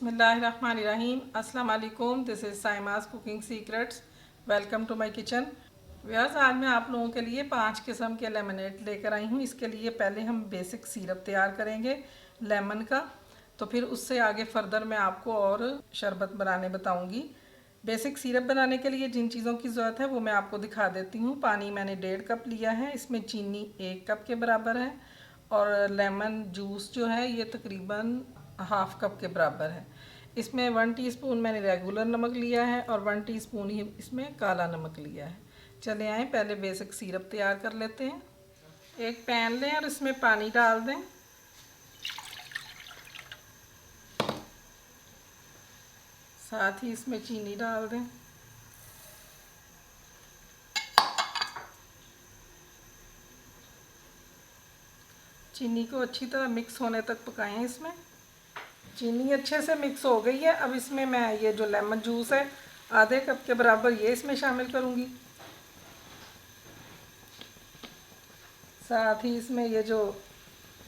बिस्मिल्लाहिर्रहमानिर्रहीम। अस्सलाम वालेकुम। This is Saima's cooking secrets. Welcome to my kitchen. Viewers, आज मैं आप लोगों के लिए 5 किस्म के लेमनेड लेकर आई हूँ। इसके लिए पहले हम बेसिक सिरप तैयार करेंगे लेमन का, तो फिर उससे आगे फर्दर मैं आपको और शरबत बनाने बताऊँगी। बेसिक सिरप बनाने के लिए जिन चीज़ों की ज़रूरत है वो मैं आपको दिखा देती हूँ। पानी मैंने 1.5 कप लिया है, इसमें चीनी 1 कप के बराबर है, और लेमन जूस जो है ये तकरीबन हाफ़ कप के बराबर है। इसमें 1 टीस्पून मैंने रेगुलर नमक लिया है और 1 टीस्पून ही इसमें काला नमक लिया है। चले आए पहले बेसिक सिरप तैयार कर लेते हैं। एक पैन लें और इसमें पानी डाल दें। साथ ही इसमें चीनी डाल दें। चीनी को अच्छी तरह मिक्स होने तक पकाएं। इसमें चीनी अच्छे से मिक्स हो गई है। अब इसमें मैं ये जो लेमन जूस है आधे कप के बराबर ये इसमें शामिल करूँगी। साथ ही इसमें ये जो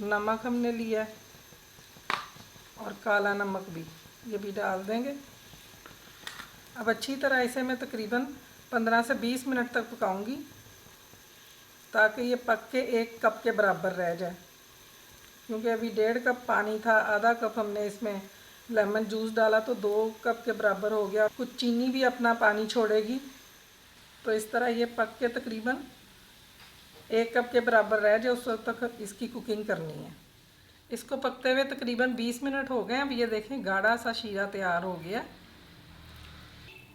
नमक हमने लिया है और काला नमक भी, ये भी डाल देंगे। अब अच्छी तरह इसे मैं तकरीबन 15 से 20 मिनट तक पकाऊंगी ताकि ये पक के 1 कप के बराबर रह जाए। क्योंकि अभी 1.5 कप पानी था, आधा कप हमने इसमें लेमन जूस डाला तो 2 कप के बराबर हो गया। कुछ चीनी भी अपना पानी छोड़ेगी, तो इस तरह ये पक के तकरीबन 1 कप के बराबर रह जाए उस वक्त तक इसकी कुकिंग करनी है। इसको पकते हुए तकरीबन 20 मिनट हो गए। अब ये देखें गाढ़ा सा शीरा तैयार हो गया।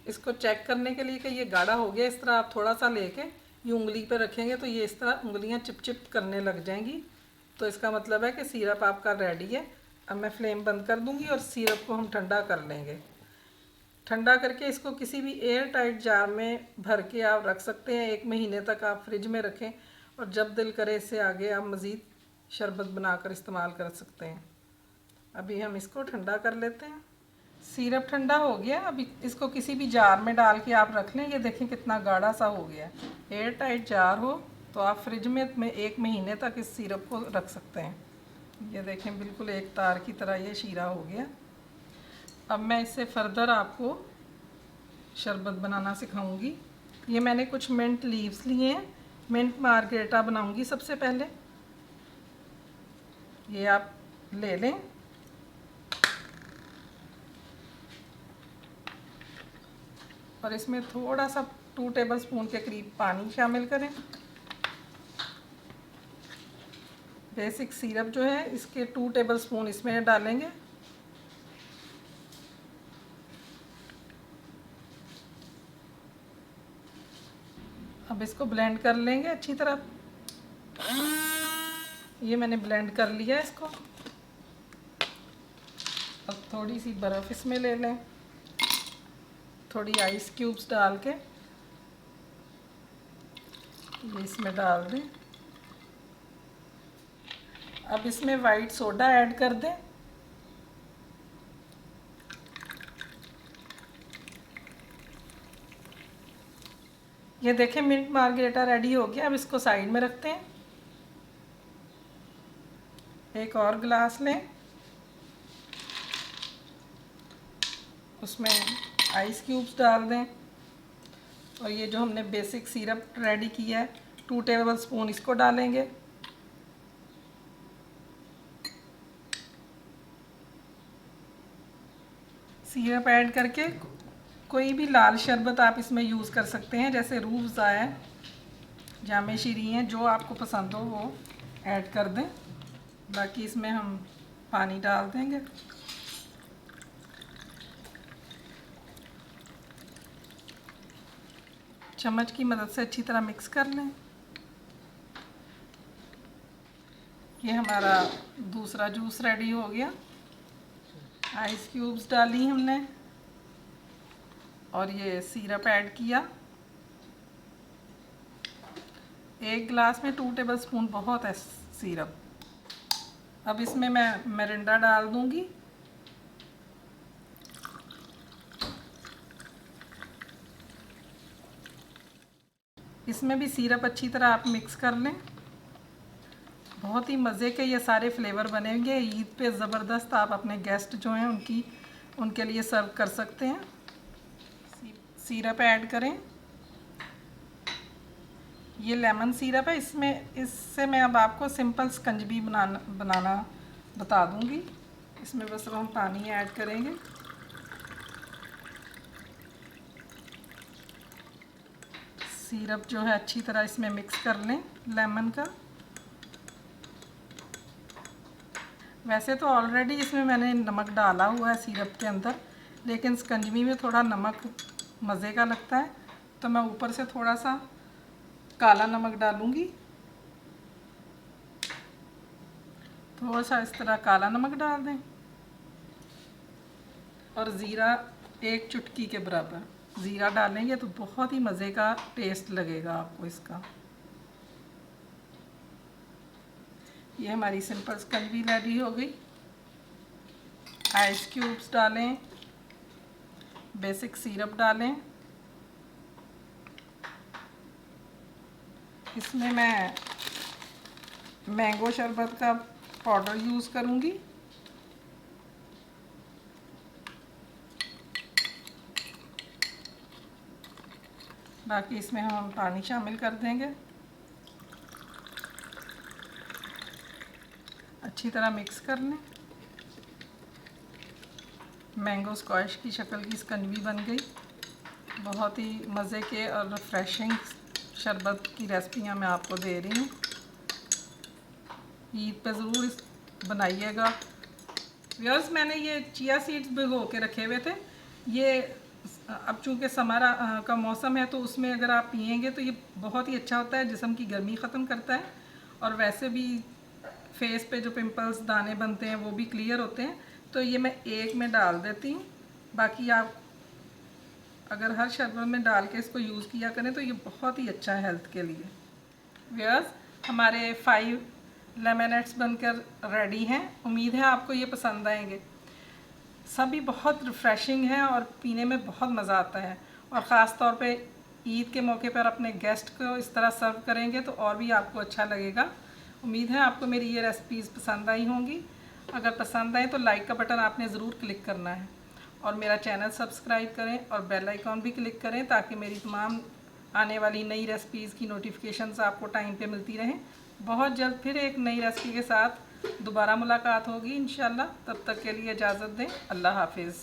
इसको चेक करने के लिए कि ये गाढ़ा हो गया, इस तरह आप थोड़ा सा लेके ये उंगली पर रखेंगे तो ये इस तरह उंगलियां चिप करने लग जाएंगी, तो इसका मतलब है कि सिरप आपका रेडी है। अब मैं फ्लेम बंद कर दूंगी और सिरप को हम ठंडा कर लेंगे। ठंडा करके इसको किसी भी एयर टाइट जार में भर के आप रख सकते हैं। 1 महीने तक आप फ्रिज में रखें और जब दिल करे इससे आगे आप मज़ीद शरबत बनाकर इस्तेमाल कर सकते हैं। अभी हम इसको ठंडा कर लेते हैं। सिरप ठंडा हो गया। अभी इसको किसी भी जार में डाल के आप रख लें। ये देखें कितना गाढ़ा सा हो गया। एयर टाइट जार हो तो आप फ्रिज में 1 महीने तक इस सिरप को रख सकते हैं। ये देखें बिल्कुल एक तार की तरह ये शीरा हो गया। अब मैं इससे फर्दर आपको शरबत बनाना सिखाऊंगी। ये मैंने कुछ मिंट लीव्स लिए हैं, मिंट मार्गरेटा बनाऊंगी सबसे पहले। ये आप ले लें। और इसमें थोड़ा सा 2 टेबलस्पून के करीब पानी शामिल करें। बेसिक सिरप जो है इसके 2 टेबलस्पून इसमें डालेंगे। अब इसको ब्लेंड कर लेंगे अच्छी तरह। ये मैंने ब्लेंड कर लिया इसको। अब थोड़ी सी बर्फ़ इसमें ले लें, थोड़ी आइस क्यूब्स डाल के ये इसमें डाल दें। अब इसमें वाइट सोडा ऐड कर दें। ये देखें मिंट मार्गरेटा रेडी हो गया। अब इसको साइड में रखते हैं। एक और गिलास लें, उसमें आइस क्यूब्स डाल दें और ये जो हमने बेसिक सिरप रेडी किया है 2 टेबलस्पून इसको डालेंगे। सिरप ऐड करके कोई भी लाल शरबत आप इसमें यूज़ कर सकते हैं, जैसे रूह अफ़ज़ा है, जामे शीरी हैं, जो आपको पसंद हो वो ऐड कर दें। बाकी इसमें हम पानी डाल देंगे। चम्मच की मदद से अच्छी तरह मिक्स कर लें। ये हमारा दूसरा जूस रेडी हो गया। आइस क्यूब्स डाली हमने और ये सिरप ऐड किया। 1 गिलास में 2 टेबलस्पून बहुत है सिरप। अब इसमें मैं मिरिंडा डाल दूंगी। इसमें भी सिरप अच्छी तरह आप मिक्स कर लें। बहुत ही मज़े के ये सारे फ्लेवर बनेंगे। ईद पे ज़बरदस्त आप अपने गेस्ट जो हैं उनकी उनके लिए सर्व कर सकते हैं। सिरप ऐड करें। ये लेमन सिरप है, इससे मैं अब आपको सिंपल स्कंजबी बनाना बता दूंगी। इसमें बस हम पानी ऐड करेंगे। सिरप जो है अच्छी तरह इसमें मिक्स कर लें लेमन का। वैसे तो ऑलरेडी इसमें मैंने नमक डाला हुआ है सिरप के अंदर, लेकिन स्कंजबी में थोड़ा नमक मज़े का लगता है, तो मैं ऊपर से थोड़ा सा काला नमक डालूंगी। थोड़ा सा इस तरह काला नमक डाल दें और ज़ीरा 1 चुटकी के बराबर ज़ीरा डालेंगे तो बहुत ही मज़े का टेस्ट लगेगा आपको इसका। ये हमारी सिंपल स्कंजबी रेडी हो गई। आइस क्यूब्स डालें, बेसिक सिरप डालें। इसमें मैं मैंगो शरबत का पाउडर यूज़ करूँगी। बाकी इसमें हम पानी शामिल कर देंगे। अच्छी तरह मिक्स कर लें। मैंगो स्क्वैश की शक्ल की स्कंजबी बन गई। बहुत ही मज़े के और रिफ्रेशिंग शरबत की रेसिपियाँ मैं आपको दे रही हूँ। ईद पे ज़रूर बनाइएगा। व्यूअर्स, मैंने ये चिया सीड्स भिगो के रखे हुए थे। ये अब चूँकि समर का मौसम है तो उसमें अगर आप पिएंगे तो ये बहुत ही अच्छा होता है, जिस्म की गर्मी ख़त्म करता है और वैसे भी फेस पे जो पिंपल्स दाने बनते हैं वो भी क्लियर होते हैं। तो ये मैं एक में डाल देती हूँ। बाकी आप अगर हर शरबत में डाल के इसको यूज़ किया करें तो ये बहुत ही अच्छा है हेल्थ के लिए। व्यूअर्स, हमारे 5 लेमनेड्स बनकर रेडी हैं। उम्मीद है आपको ये पसंद आएंगे। सभी बहुत रिफ़्रेशिंग हैं और पीने में बहुत मज़ा आता है, और ख़ास तौर पे ईद के मौके पर अपने गेस्ट को इस तरह सर्व करेंगे तो और भी आपको अच्छा लगेगा। उम्मीद है आपको मेरी ये रेसिपीज़ पसंद आई होंगी। अगर पसंद आए तो लाइक का बटन आपने ज़रूर क्लिक करना है और मेरा चैनल सब्सक्राइब करें और बेल आइकॉन भी क्लिक करें ताकि मेरी तमाम आने वाली नई रेसिपीज़ की नोटिफिकेशंस आपको टाइम पे मिलती रहें। बहुत जल्द फिर एक नई रेसिपी के साथ दोबारा मुलाकात होगी इंशाल्लाह। तब तक के लिए इजाज़त दें। अल्लाह हाफिज़।